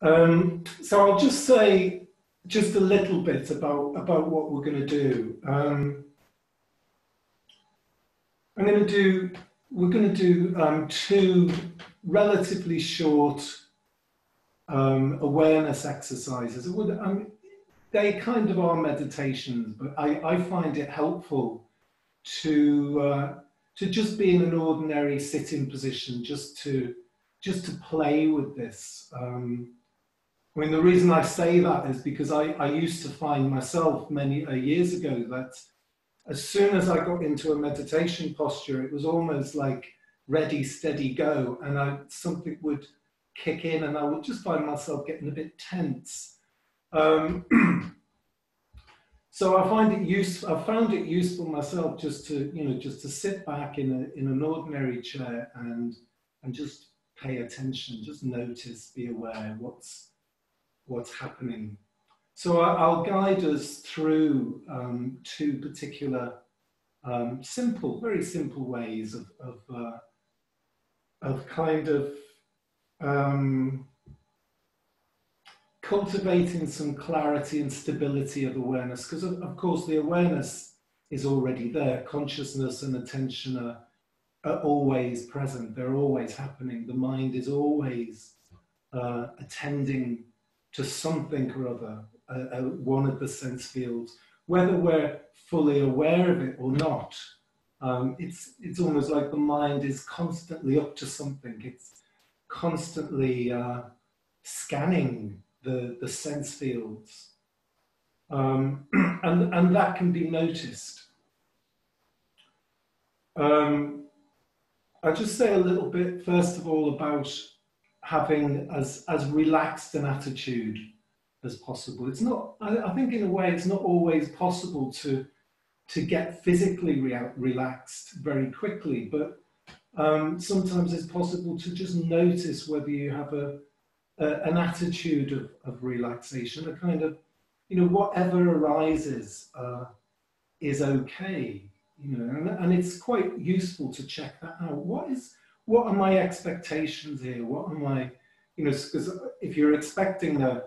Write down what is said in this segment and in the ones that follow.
So I'll just say just a little bit about what we're going to do. We're going to do two relatively short awareness exercises. They kind of are meditations, but I find it helpful to just be in an ordinary sitting position, just to play with this. I mean, the reason I say that is because I used to find myself many years ago that as soon as I got into a meditation posture, it was almost like ready, steady, go, and something would kick in, and I would just find myself getting a bit tense. So I found it useful myself just to sit back in an ordinary chair and just pay attention, just notice, be aware what's happening. So I'll guide us through two particular very simple ways of kind of cultivating some clarity and stability of awareness, because of course the awareness is already there. Consciousness and attention are always present. They're always happening. The mind is always attending to something or other, one of the sense fields, whether we're fully aware of it or not. It's almost like the mind is constantly up to something. It's constantly scanning the sense fields, and that can be noticed. I'll just say a little bit first of all about having as relaxed an attitude as possible. It's not, I think in a way it's not always possible to get physically relaxed very quickly, but sometimes it's possible to just notice whether you have an attitude of relaxation, a kind of, whatever arises is okay, and it's quite useful to check that out. What are my expectations here? What am I, because if you're expecting my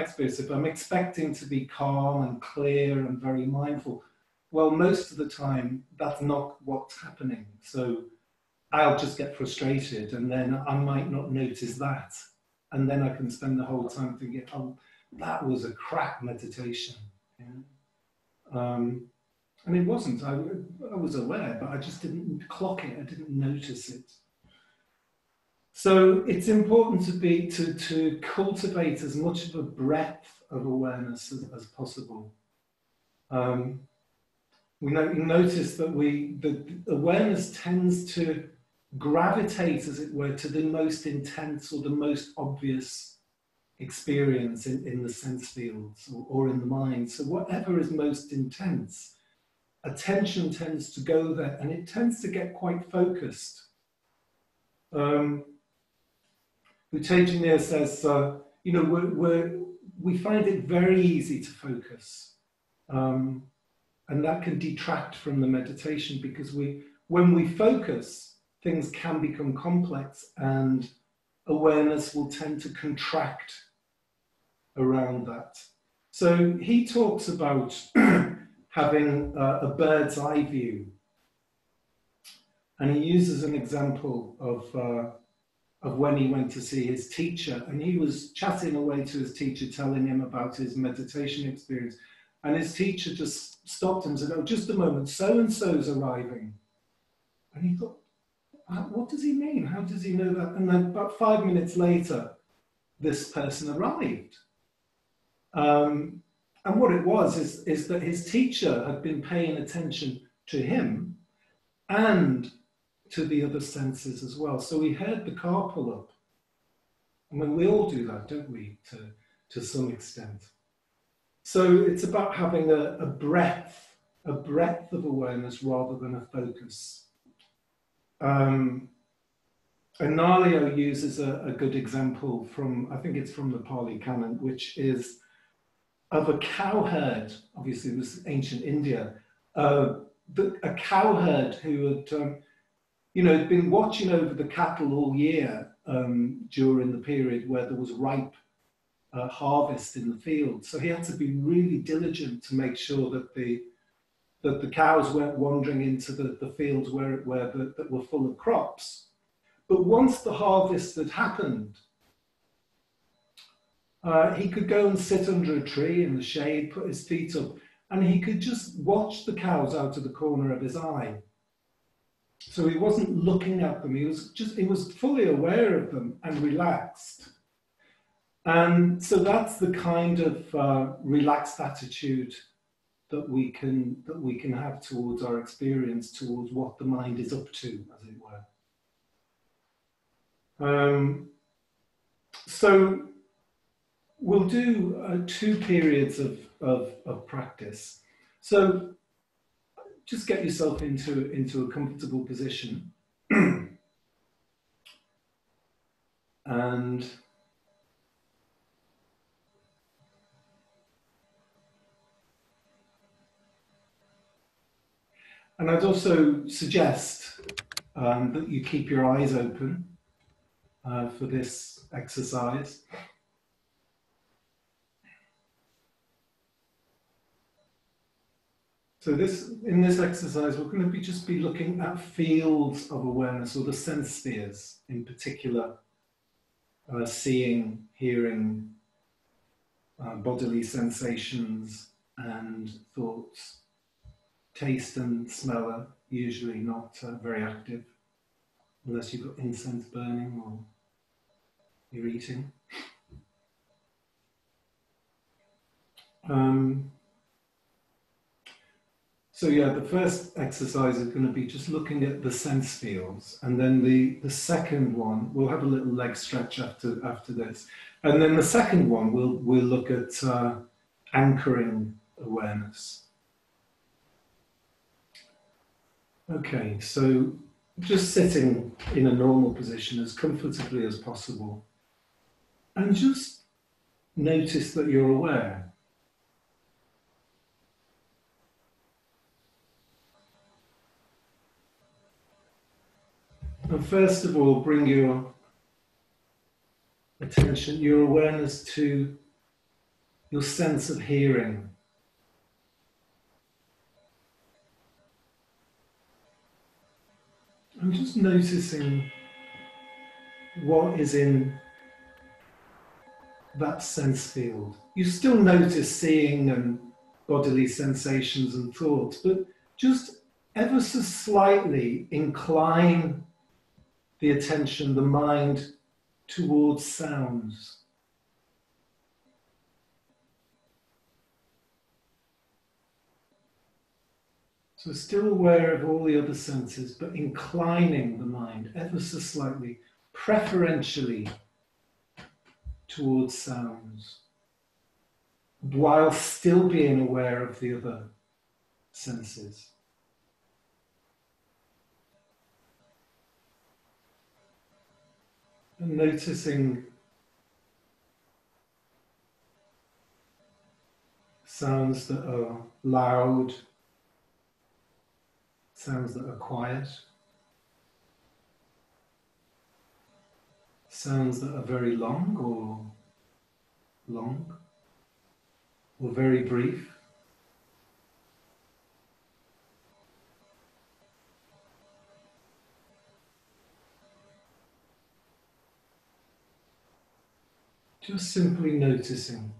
experience, if I'm expecting to be calm and clear and very mindful, well, most of the time that's not what's happening. So I'll just get frustrated, and then I might not notice that. And then I can spend the whole time thinking, oh, that was a crap meditation. And it wasn't. I was aware, but I just didn't clock it. I didn't notice it. So it's important to cultivate as much of a breadth of awareness as possible. We notice that the awareness tends to gravitate, as it were, to the most intense or the most obvious experience in the sense fields or in the mind. So whatever is most intense, attention tends to go there, and it tends to get quite focused. Tejaniya says, we find it very easy to focus, and that can detract from the meditation, because when we focus, things can become complex, and awareness will tend to contract around that. So he talks about having a bird's eye view, and he uses an example of when he went to see his teacher, and he was chatting away to his teacher, telling him about his meditation experience, and his teacher just stopped him and said, "Oh, just a moment, so-and-so's arriving." And he thought, what does he mean? How does he know that? And then about 5 minutes later, this person arrived. And what it was is that his teacher had been paying attention to him and to the other senses as well. So he heard the car pull up. I mean, we all do that, don't we, to some extent. So it's about having a breadth of awareness rather than a focus. Analayo uses a good example from, I think it's from the Pali Canon, which is of a cowherd. Obviously it was ancient India, a cowherd who had had been watching over the cattle all year, during the period where there was ripe harvest in the field. So he had to be really diligent to make sure that the cows weren't wandering into the fields that were full of crops. But once the harvest had happened, he could go and sit under a tree in the shade, put his feet up, and he could just watch the cows out of the corner of his eye. So he wasn't looking at them, he was fully aware of them and relaxed. And so that's the kind of relaxed attitude that we can have towards our experience, towards what the mind is up to, as it were. So we'll do 2 periods of practice. So just get yourself into a comfortable position. And I'd also suggest that you keep your eyes open for this exercise. So in this exercise, we're going to just be looking at fields of awareness, or the sense spheres in particular, seeing, hearing, bodily sensations and thoughts. Taste and smell are usually not very active, unless you've got incense burning or you're eating. So yeah, the first exercise is going to be just looking at the sense fields, and then the second one, we'll have a little leg stretch after this, and then the second one we'll look at anchoring awareness. Okay, so just sitting in a normal position as comfortably as possible, and just notice that you're aware. And first of all, bring your attention, your awareness to your sense of hearing. I'm just noticing what is in that sense field. You still notice seeing and bodily sensations and thoughts, but just ever so slightly incline the attention, the mind, towards sounds. So still aware of all the other senses, but inclining the mind ever so slightly, preferentially towards sounds, while still being aware of the other senses. And noticing sounds that are loud, sounds that are quiet, sounds that are very long or very brief. Just simply noticing.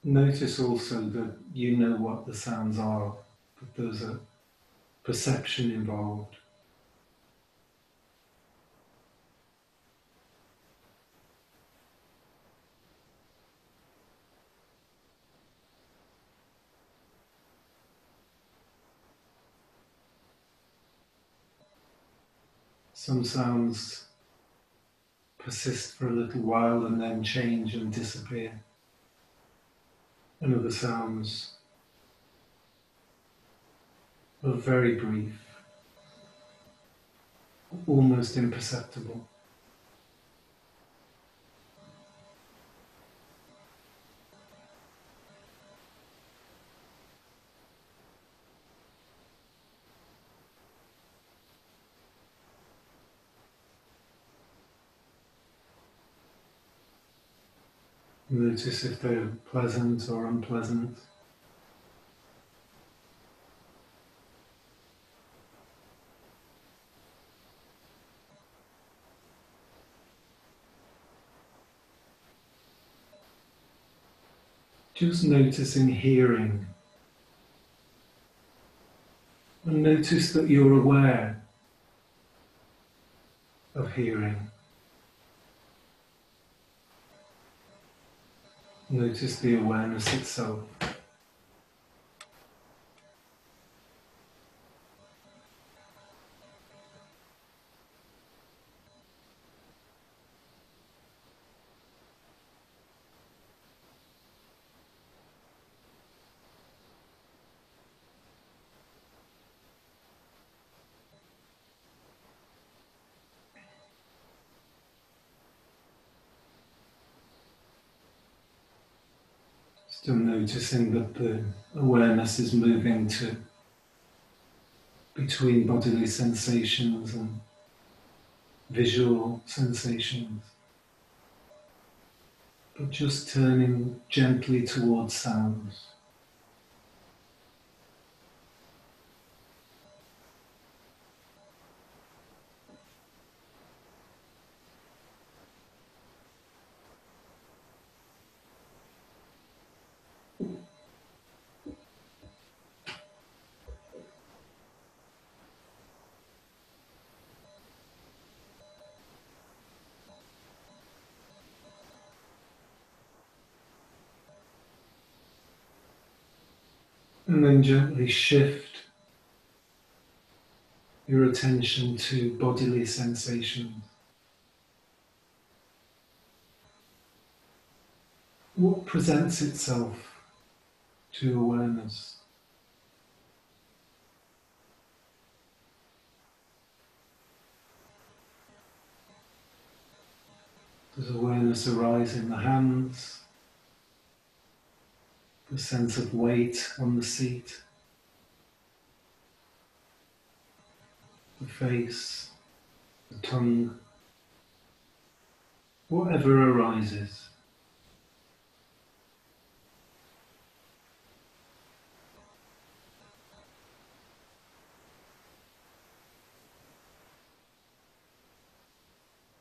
Notice also that you know what the sounds are, that there's a perception involved. Some sounds persist for a little while and then change and disappear. And other sounds are very brief. almost imperceptible. Notice if they're pleasant or unpleasant. Just noticing hearing. And notice that you're aware of hearing. Notice the awareness itself. Still noticing that the awareness is moving to between bodily sensations and visual sensations, but just turning gently towards sounds. And then gently shift your attention to bodily sensations. What presents itself to awareness? Does awareness arise in the hands? The sense of weight on the seat? The face? The tongue? Whatever arises.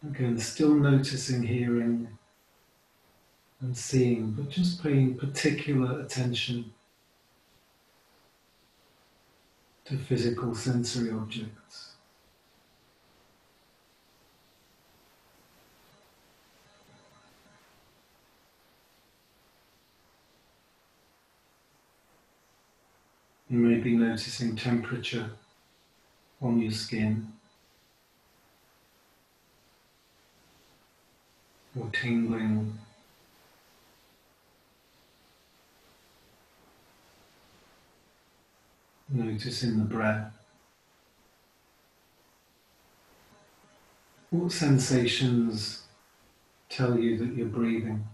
Again, still noticing hearing and seeing, but just paying particular attention to physical sensory objects. You may be noticing temperature on your skin, or tingling. Noticing the breath. What sensations tell you that you're breathing?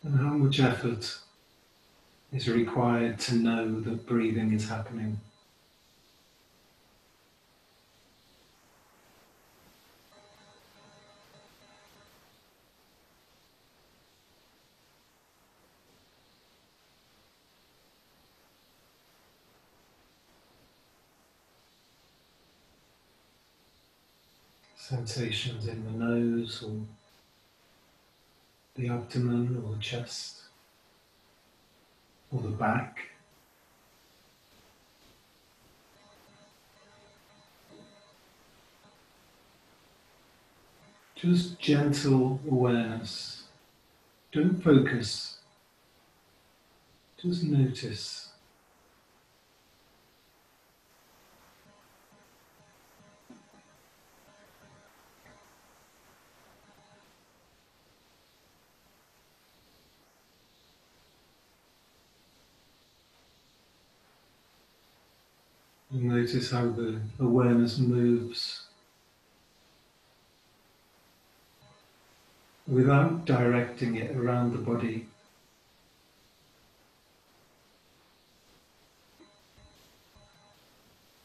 And how much effort is required to know that breathing is happening? Sensations in the nose or the abdomen or the chest or the back. Just gentle awareness. Don't focus. Just notice. Notice how the awareness moves without directing it around the body.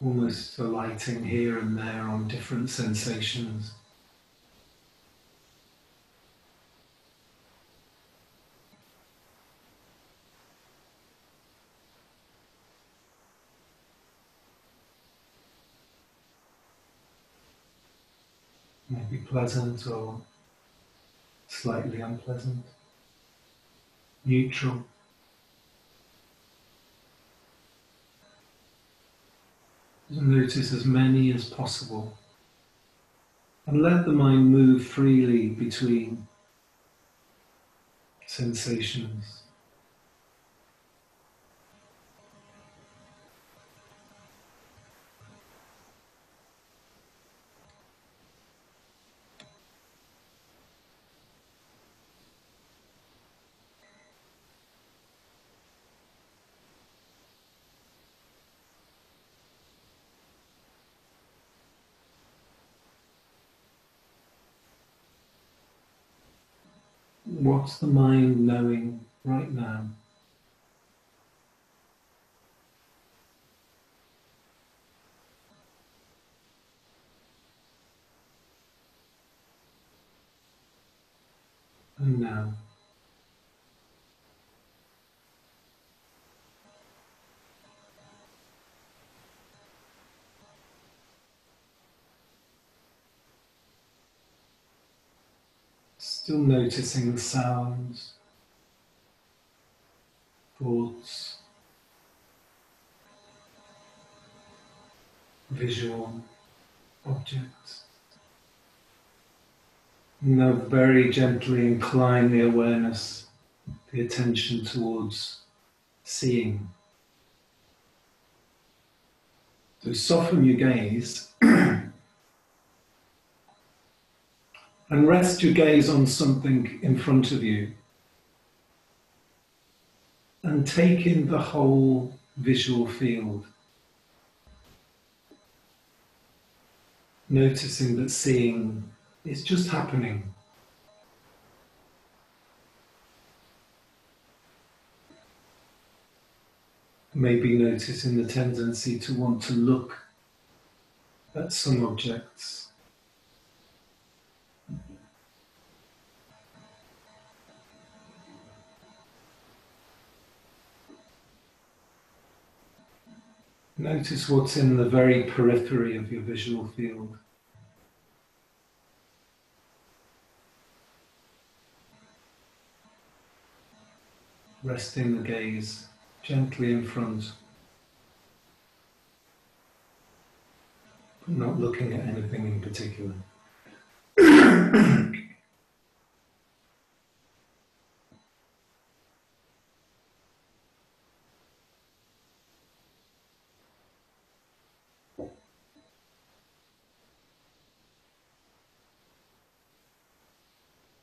Almost alighting here and there on different sensations. Maybe pleasant or slightly unpleasant, neutral. Just notice as many as possible and let the mind move freely between sensations. What's the mind knowing right now? And now. Still noticing the sounds, thoughts, visual objects. Now very gently incline the awareness, the attention towards seeing. So soften your gaze and rest your gaze on something in front of you and take in the whole visual field. Noticing that seeing is just happening. Maybe noticing the tendency to want to look at some objects. Notice what's in the very periphery of your visual field. Resting the gaze gently in front, but not looking at anything in particular.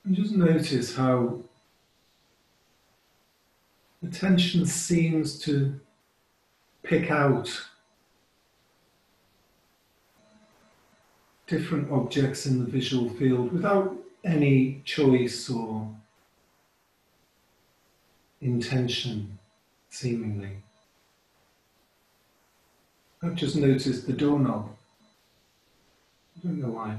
And just notice how attention seems to pick out different objects in the visual field without any choice or intention, seemingly. I've just noticed the doorknob. I don't know why.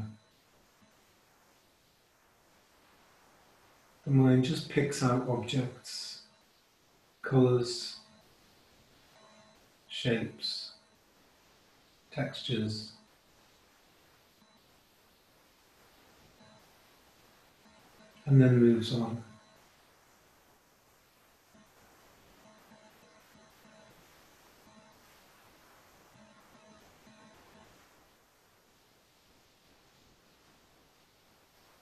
The mind just picks out objects, colours, shapes, textures. And then moves on.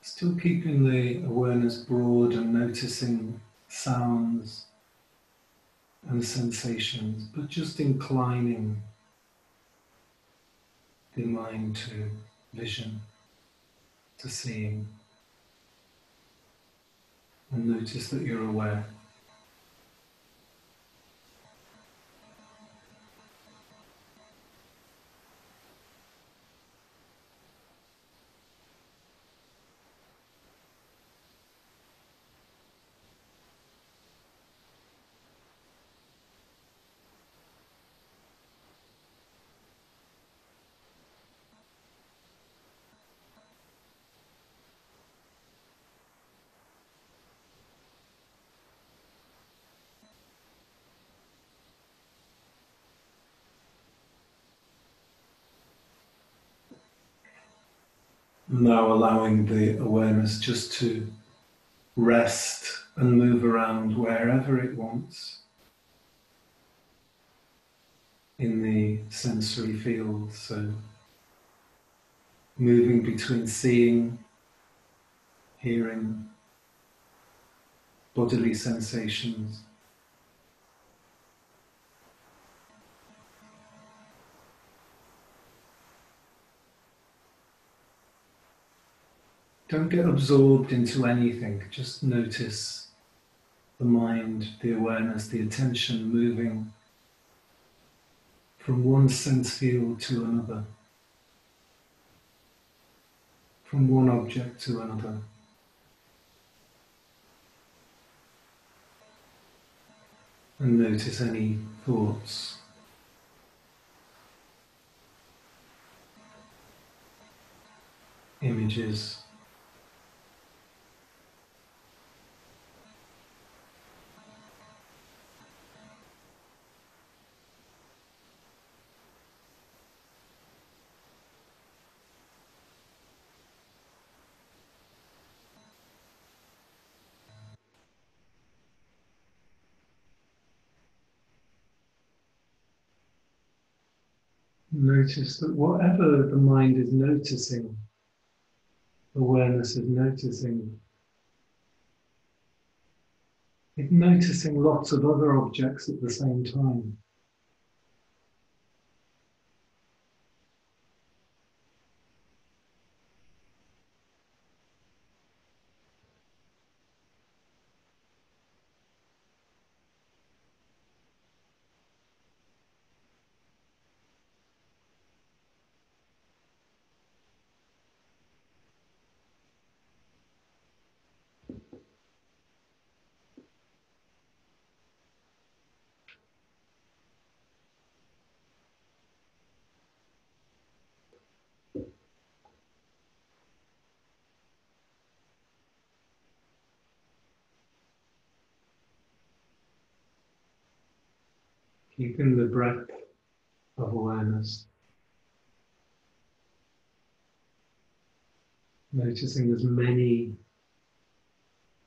Still keeping the awareness broad and noticing sounds and sensations, but just inclining the mind to vision, to seeing. And notice that you're aware. Now allowing the awareness just to rest and move around wherever it wants in the sensory field. So moving between seeing, hearing, bodily sensations. Don't get absorbed into anything, just notice the mind, the awareness, the attention moving from one sense field to another, from one object to another. And notice any thoughts, images. Notice that whatever the mind is noticing, awareness is noticing. It's noticing lots of other objects at the same time. Keeping the breath of awareness, noticing as many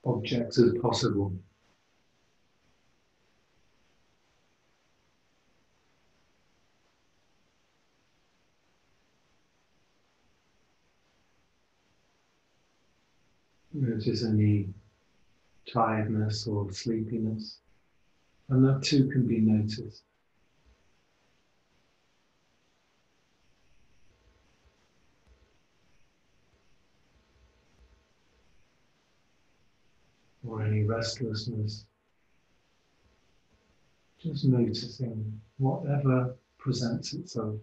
objects as possible. Notice any tiredness or sleepiness, and that too can be noticed. Or any restlessness. Just noticing whatever presents itself.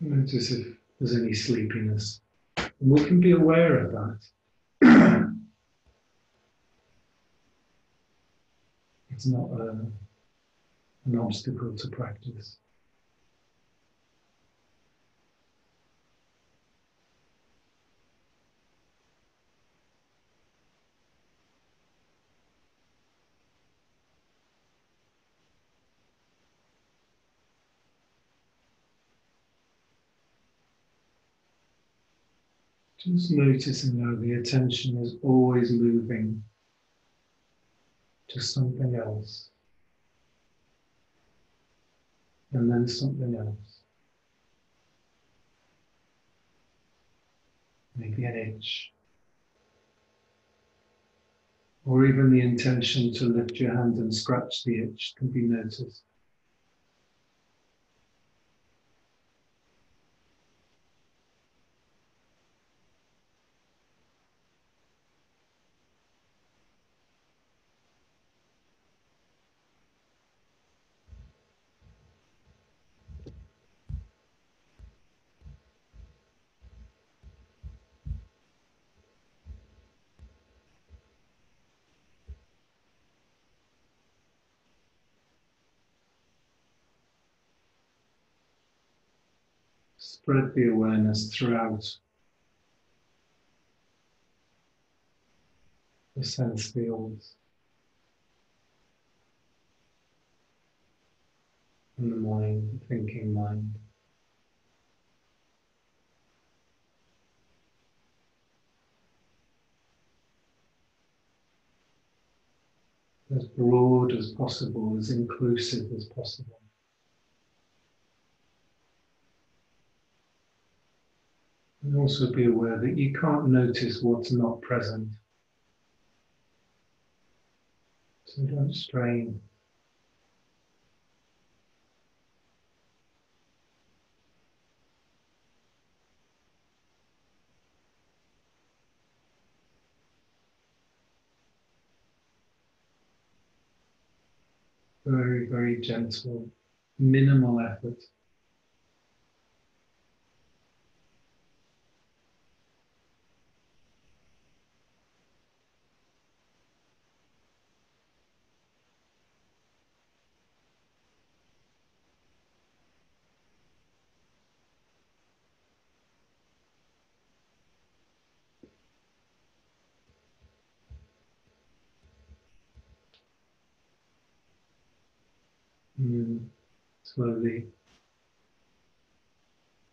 Notice if there's any sleepiness. And we can be aware of that. It's not an obstacle to practice. Just noticing how the attention is always moving to something else, and then something else. Maybe an itch, or even the intention to lift your hand and scratch the itch can be noticed. spread the awareness throughout the sense fields and the mind, the thinking mind. As broad as possible, as inclusive as possible. And also be aware that you can't notice what's not present. So don't strain. Very, very gentle, minimal effort. Slowly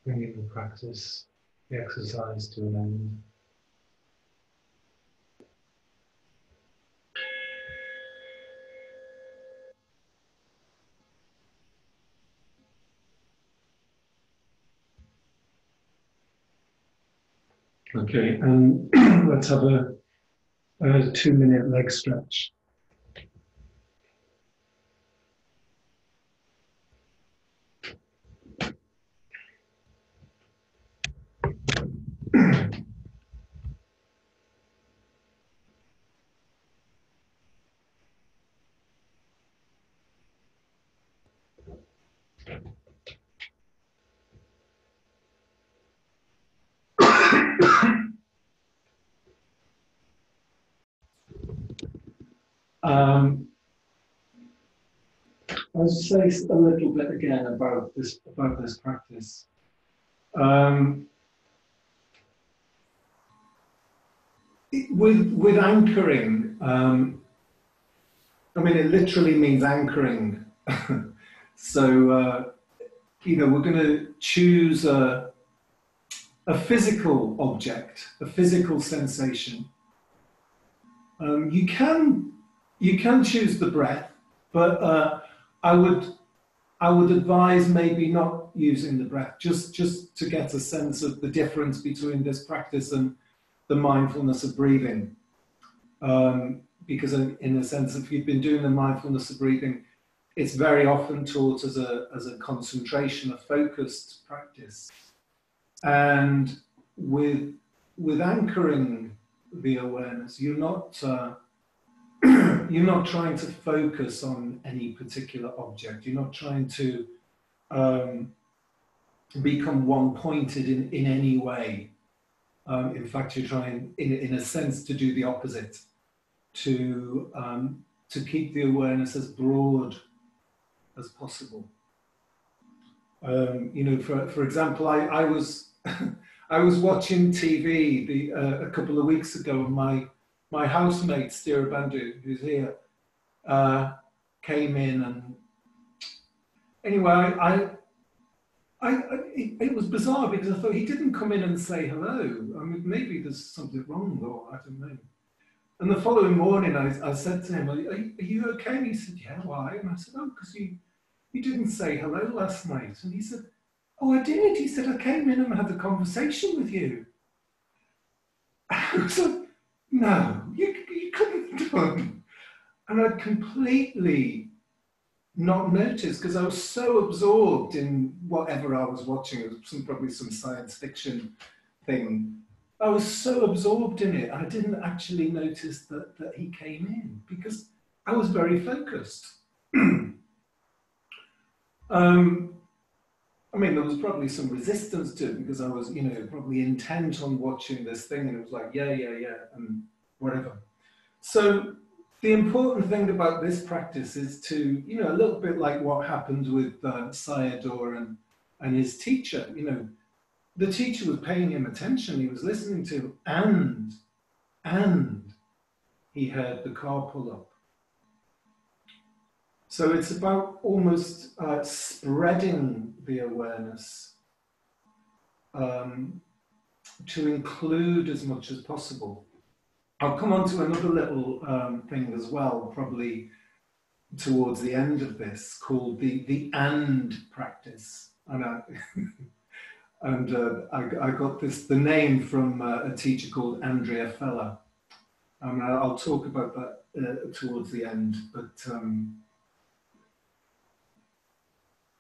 bringing the practice, the exercise to an end. Okay, and let's have a 2-minute leg stretch. I'll say a little bit again about this practice. With anchoring, I mean, it literally means anchoring. So, we're going to choose a physical object, a physical sensation. You can choose the breath, but I would advise maybe not using the breath, just to get a sense of the difference between this practice and the mindfulness of breathing. Because in a sense, if you've been doing the mindfulness of breathing, it's very often taught as a concentration, a focused practice. And with anchoring the awareness, you're not trying to focus on any particular object. You're not trying to become one-pointed in any way. In fact, you're trying, in a sense, to do the opposite, to keep the awareness as broad as possible. For example, I was I was watching TV a couple of weeks ago, and my housemate Stira Bandhu, who's here, came in, and anyway, it was bizarre because I thought he didn't come in and say hello. I mean, maybe there's something wrong, or I don't know. And the following morning, I said to him, "Are you okay?" And he said, "Yeah, why?" And I said, "Oh, because you didn't say hello last night." And he said, "Oh, I did." He said, "I came in and had a conversation with you." I was like, "No, you couldn't have done." And I'd completely not noticed because I was so absorbed in whatever I was watching. It was probably some science fiction thing. I was so absorbed in it, I didn't actually notice that he came in because I was very focused. I mean, there was probably some resistance to it because I was, probably intent on watching this thing, and it was like, yeah, and whatever. So the important thing about this practice is to, a little bit like what happened with Sayadaw and his teacher, the teacher was paying him attention, he was listening to him, and he heard the car pull up. So it's about almost spreading the awareness to include as much as possible. I'll come on to another little thing as well, probably towards the end of this, called the and practice. And I got the name from a teacher called Andrea Feller. I'll talk about that towards the end, but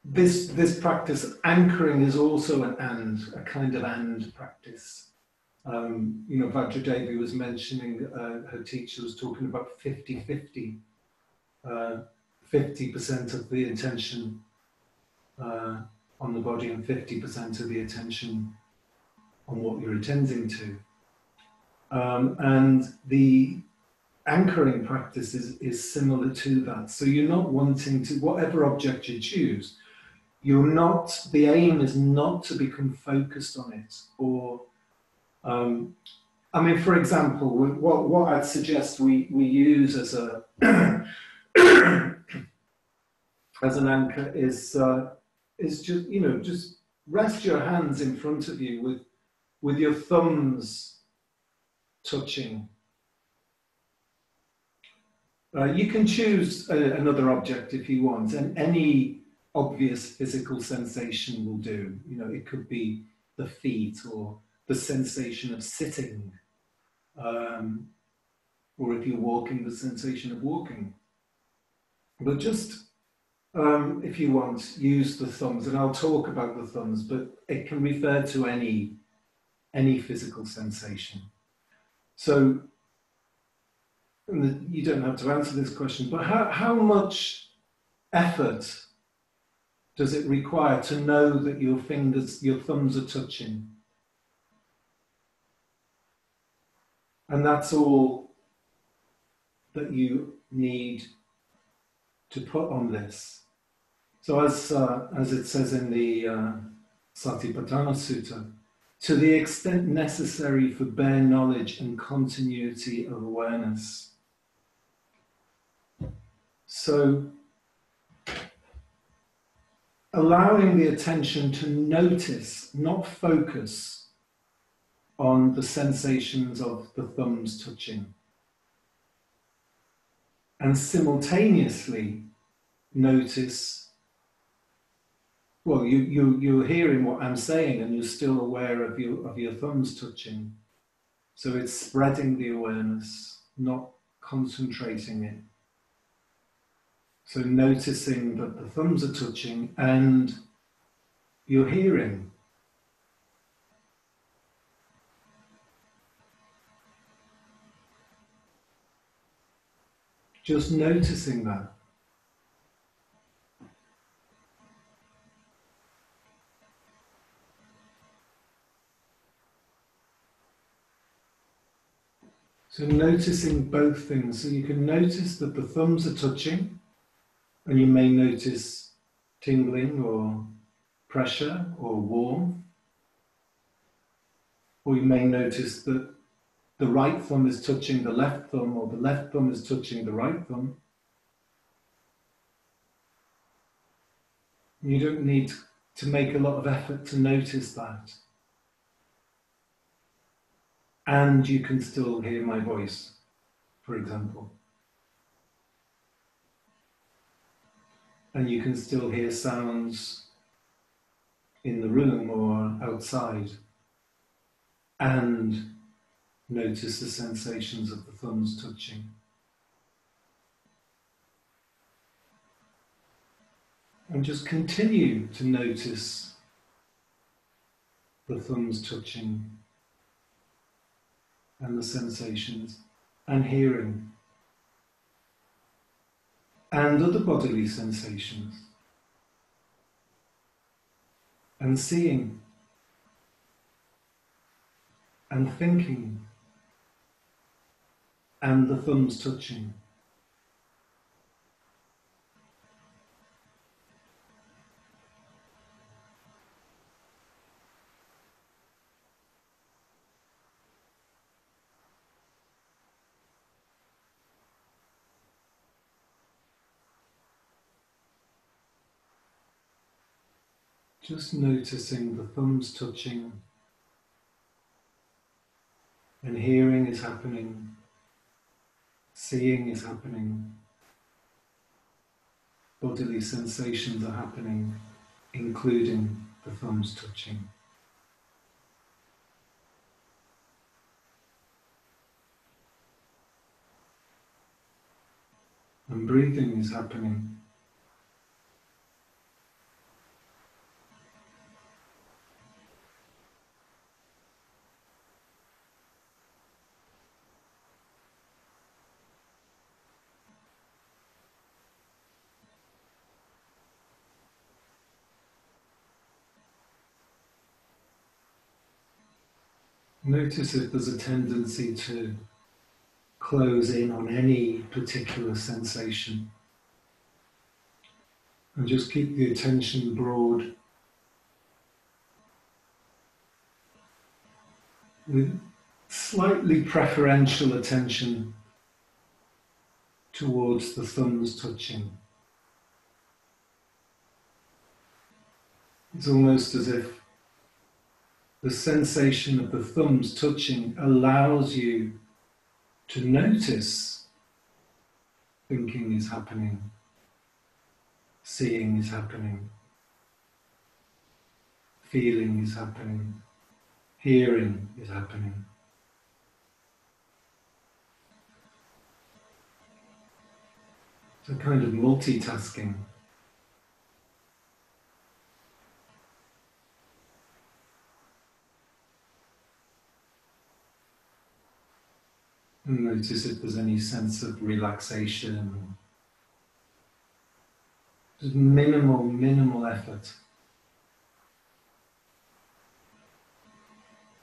this practice, anchoring, is also a kind of and practice. Vajradevi was mentioning, her teacher was talking about 50-50, 50% of the attention on the body and 50% of the attention on what you're attending to. And the anchoring practice is similar to that. So you're not wanting to, whatever object you choose, the aim is not to become focused on it, or for example, what I'd suggest we use as a as an anchor is just rest your hands in front of you with your thumbs touching. You can choose another object if you want, and any obvious physical sensation will do. It could be the feet, or the sensation of sitting, or if you're walking, the sensation of walking. But just, if you want, use the thumbs, and I'll talk about the thumbs, but it can refer to any physical sensation. So, you don't have to answer this question, but how much effort does it require to know that your thumbs are touching? And that's all that you need to put on this. So as it says in the Satipatthana Sutta, to the extent necessary for bare knowledge and continuity of awareness. So allowing the attention to notice, not focus on the sensations of the thumbs touching. And simultaneously notice, well, you're hearing what I'm saying and you're still aware of your thumbs touching. So it's spreading the awareness, not concentrating it. So noticing that the thumbs are touching and you're hearing. Just noticing that. So noticing both things. So you can notice that the thumbs are touching, and you may notice tingling or pressure or warmth. Or you may notice that the right thumb is touching the left thumb, or the left thumb is touching the right thumb. You don't need to make a lot of effort to notice that. And you can still hear my voice, for example. And you can still hear sounds in the room or outside. And notice the sensations of the thumbs touching. And just continue to notice the thumbs touching and the sensations and hearing and other bodily sensations and seeing and thinking and the thumbs touching. Just noticing the thumbs touching, and hearing is happening, seeing is happening, bodily sensations are happening, including the thumbs touching. And breathing is happening. Notice if there's a tendency to close in on any particular sensation. And just keep the attention broad, with slightly preferential attention towards the thumbs touching. It's almost as if the sensation of the thumbs touching allows you to notice thinking is happening, seeing is happening, feeling is happening, hearing is happening. It's a kind of multitasking. And notice if there's any sense of relaxation. Just minimal effort.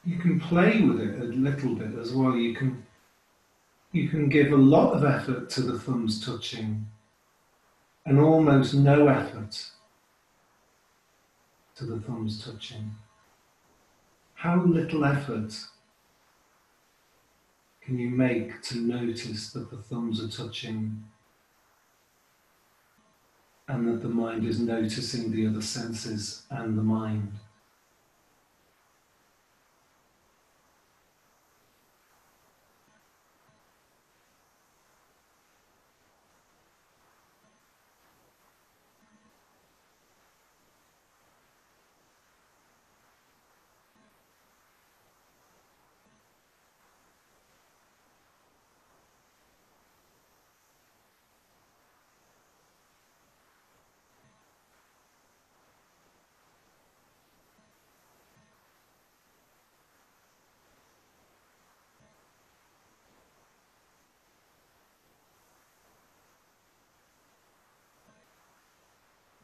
You can play with it a little bit as well. You can give a lot of effort to the thumbs touching and almost no effort to the thumbs touching. How little effort can you make to notice that the thumbs are touching and that the mind is noticing the other senses and the mind?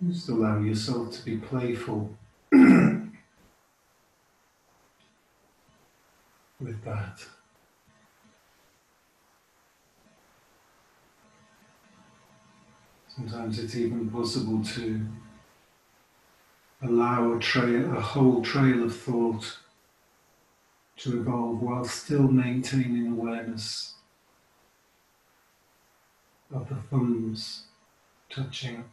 Just allow yourself to be playful with that. Sometimes it's even possible to allow a whole trail of thought to evolve while still maintaining awareness of the thumbs touching.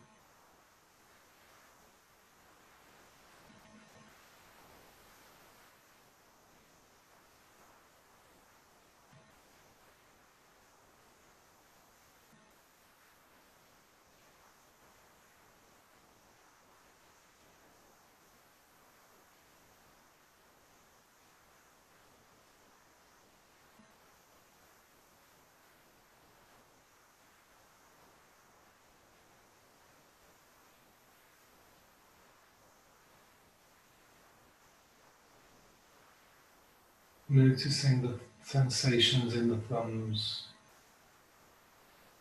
Noticing the sensations in the thumbs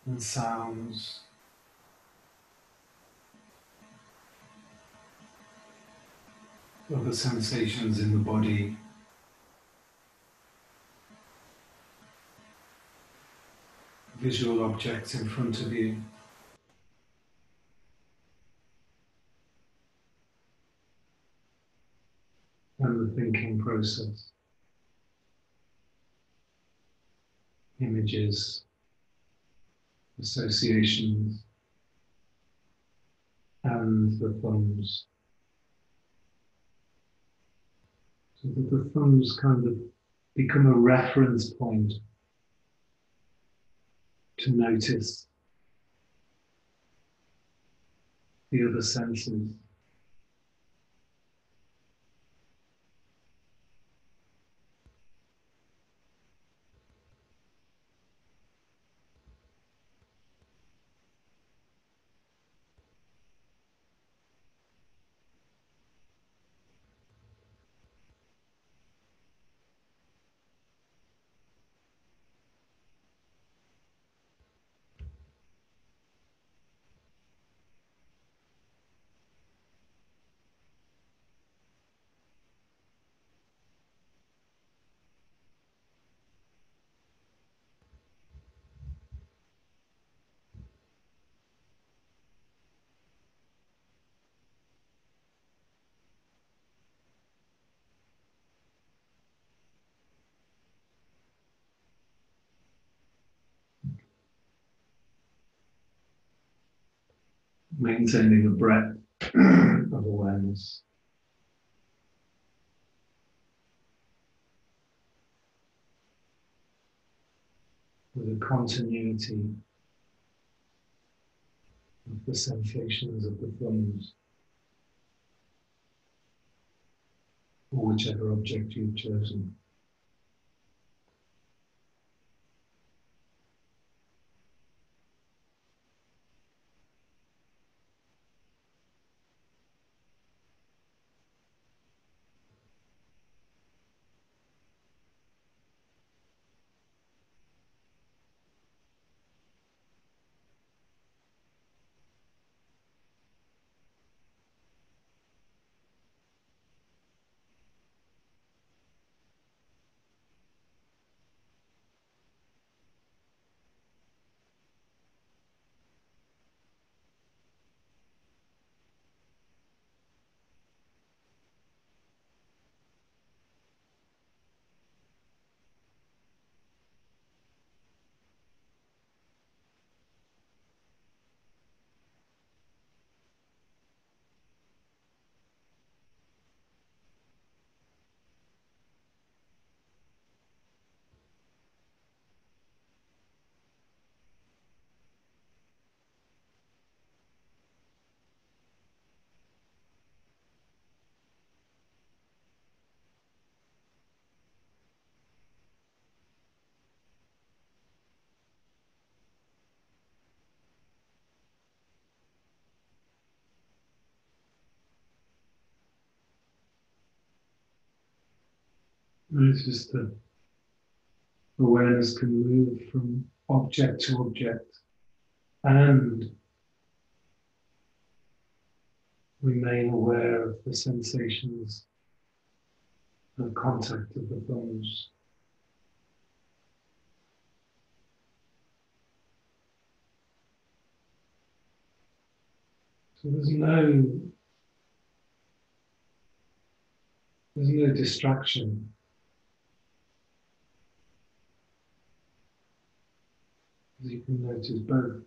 and sounds. Other sensations in the body. Visual objects in front of you. And the thinking process. Images, associations, and the thumbs. So that the thumbs kind of become a reference point to notice the other senses. Maintaining a breadth of awareness with a continuity of the sensations of the thumbs, or whichever object you've chosen. Notice that awareness can move from object to object and remain aware of the sensations and contact of the thumbs. So there's no distraction. As you can notice both.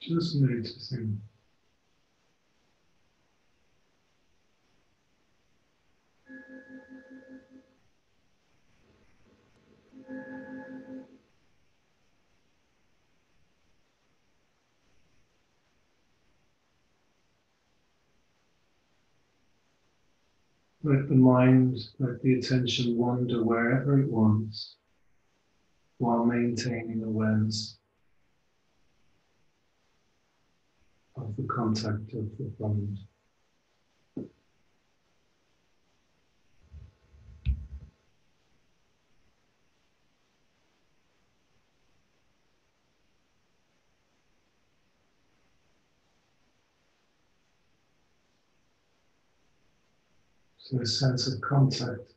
Just noticing. Let the mind, let the attention wander wherever it wants, while maintaining awareness of the contact of the thumbs. So a sense of contact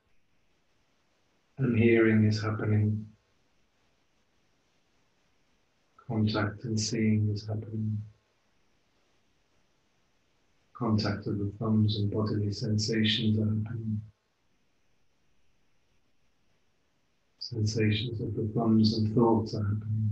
and hearing is happening. Contact and seeing is happening. Contact of the thumbs and bodily sensations are happening. Sensations of the thumbs and thoughts are happening.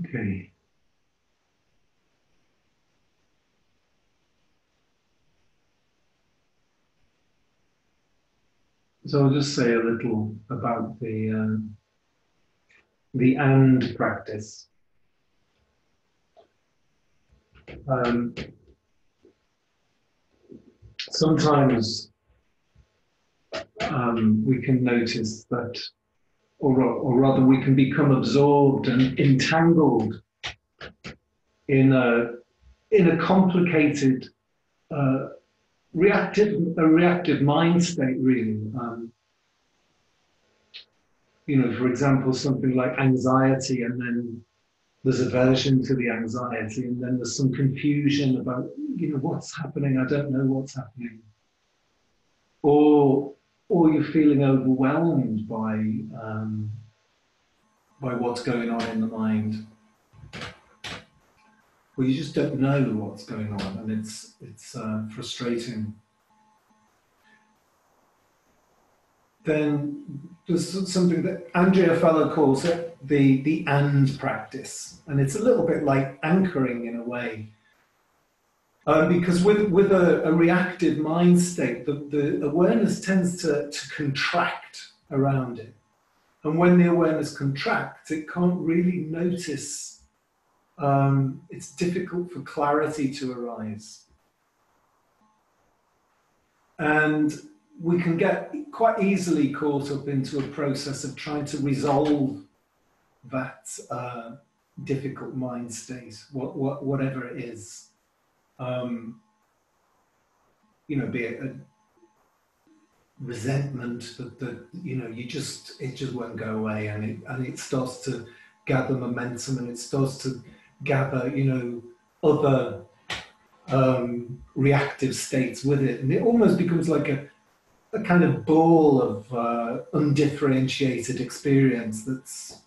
Okay. So I'll just say a little about the and practice. Sometimes we can notice that, or rather, we can become absorbed and entangled in a complicated reactive mind state, really. For example, something like anxiety, and then there's aversion to the anxiety, and then there's some confusion about, what's happening. I don't know what's happening. Or you're feeling overwhelmed by what's going on in the mind. Well, you just don't know what's going on, and it's frustrating. Then there's something that Andrea Feller calls it the and practice, and it's a little bit like anchoring in a way, because with a reactive mind state, the awareness tends to contract around it, and when the awareness contracts, it can't really notice. It's difficult for clarity to arise. And we can get quite easily caught up into a process of trying to resolve that difficult mind state, whatever it is. Be it a resentment that it just won't go away, and it starts to gather momentum, and it starts to gather other reactive states with it, and it almost becomes like a kind of ball of undifferentiated experience that's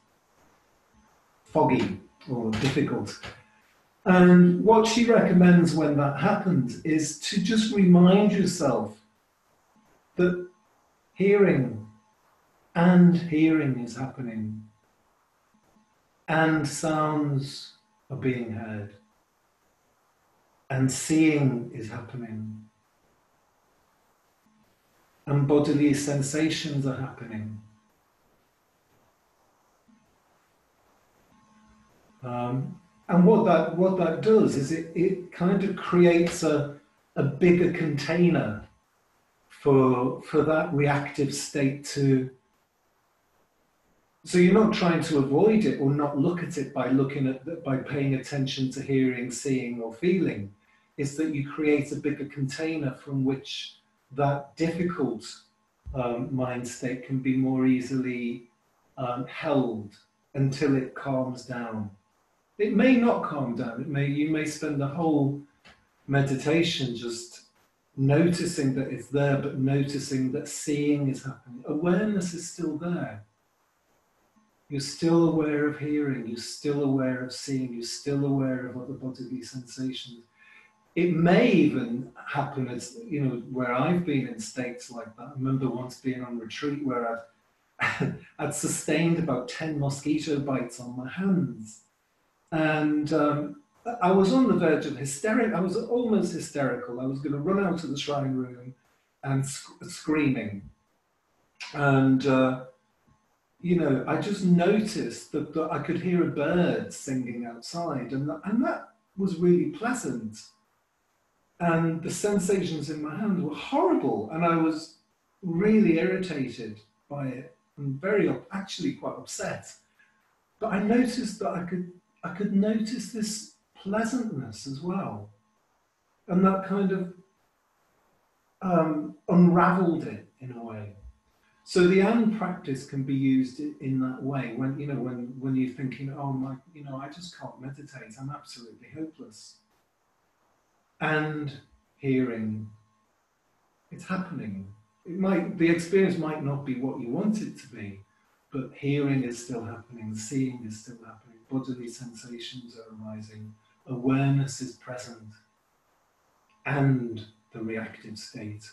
foggy or difficult. And what she recommends when that happens is to just remind yourself that hearing is happening, and sounds are being heard, and seeing is happening, and bodily sensations are happening. And what that does is it kind of creates a bigger container for that reactive state to. So you're not trying to avoid it or not look at it by paying attention to hearing, seeing, or feeling. It's that you create a bigger container from which that difficult mind state can be more easily held until it calms down. It may not calm down. You may spend the whole meditation just noticing that it's there, but noticing that seeing is happening. Awareness is still there. You're still aware of hearing. You're still aware of seeing. You're still aware of other bodily sensations. It may even happen as, where I've been in states like that. I remember once being on retreat where I'd sustained about 10 mosquito bites on my hands. And I was on the verge of hysterics. I was almost hysterical. I was going to run out of the shrine room and screaming. And, I just noticed that I could hear a bird singing outside. And that was really pleasant. And the sensations in my hand were horrible. And I was really irritated by it and actually quite upset. But I noticed that I could notice this pleasantness as well. And that kind of unraveled it in a way. So the and practice can be used in that way when you're thinking, oh my, I just can't meditate, I'm absolutely hopeless. And hearing, it's happening. The experience might not be what you want it to be, but hearing is still happening, seeing is still happening, bodily sensations are arising, awareness is present, and the reactive state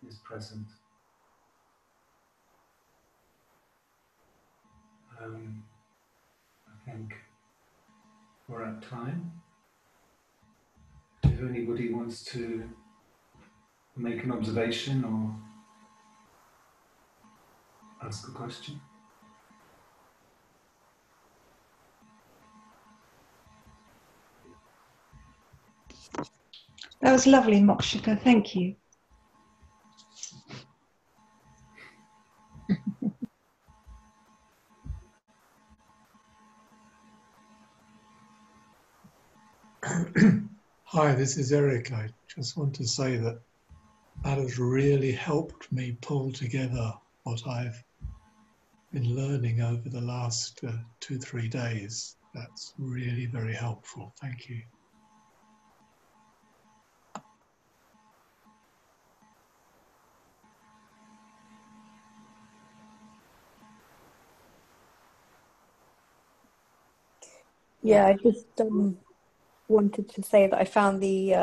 is present. I think we're at time. If anybody wants to make an observation or ask a question. That was lovely, Mokshaka. Thank you. Hi, this is Eric. I just want to say that has really helped me pull together what I've been learning over the last 2-3 days. That's really very helpful. Thank you. Yeah, I just wanted to say that I found the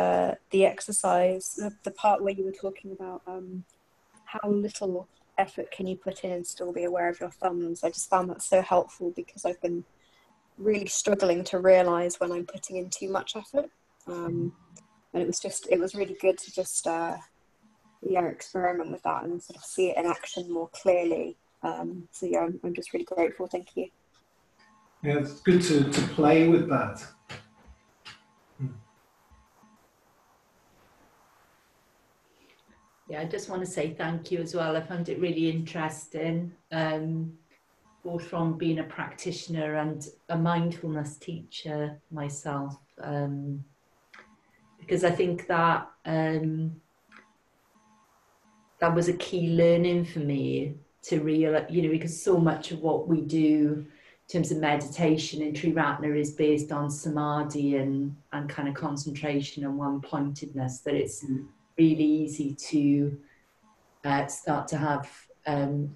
exercise, the part where you were talking about how little effort can you put in and still be aware of your thumbs. I just found that so helpful because I've been really struggling to realise when I'm putting in too much effort. And it was really good to just experiment with that and sort of see it in action more clearly. So yeah, I'm just really grateful. Thank you. Yeah, it's good to play with that. Yeah, I just want to say thank you as well. I found it really interesting, both from being a practitioner and a mindfulness teacher myself, because I think that that was a key learning for me to realize, because so much of what we do in terms of meditation in Triratna is based on samadhi and kind of concentration and one-pointedness, that it's really easy to start to have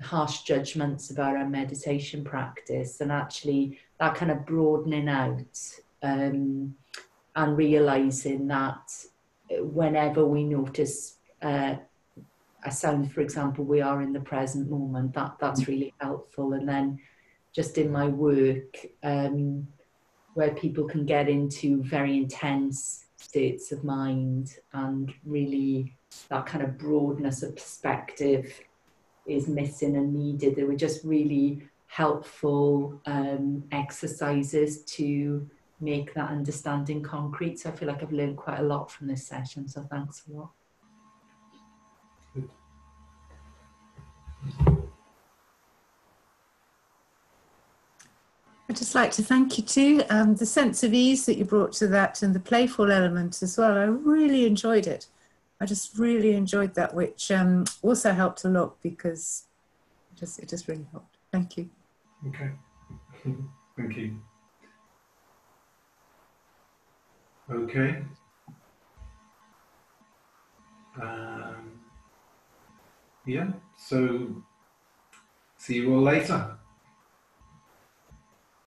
harsh judgments about our meditation practice, and actually that kind of broadening out and realizing that whenever we notice a sound, for example, we are in the present moment. That's really helpful. And then just in my work, where people can get into very intense states of mind, and really that kind of broadness of perspective is missing and needed. They were just really helpful exercises to make that understanding concrete. So I feel like I've learned quite a lot from this session. So thanks a lot. I'd just like to thank you too. The sense of ease that you brought to that, and the playful element as well. I really enjoyed it. I just really enjoyed that, which also helped a lot because it just really helped. Thank you. Okay. Thank you. Okay. Yeah, so see you all later.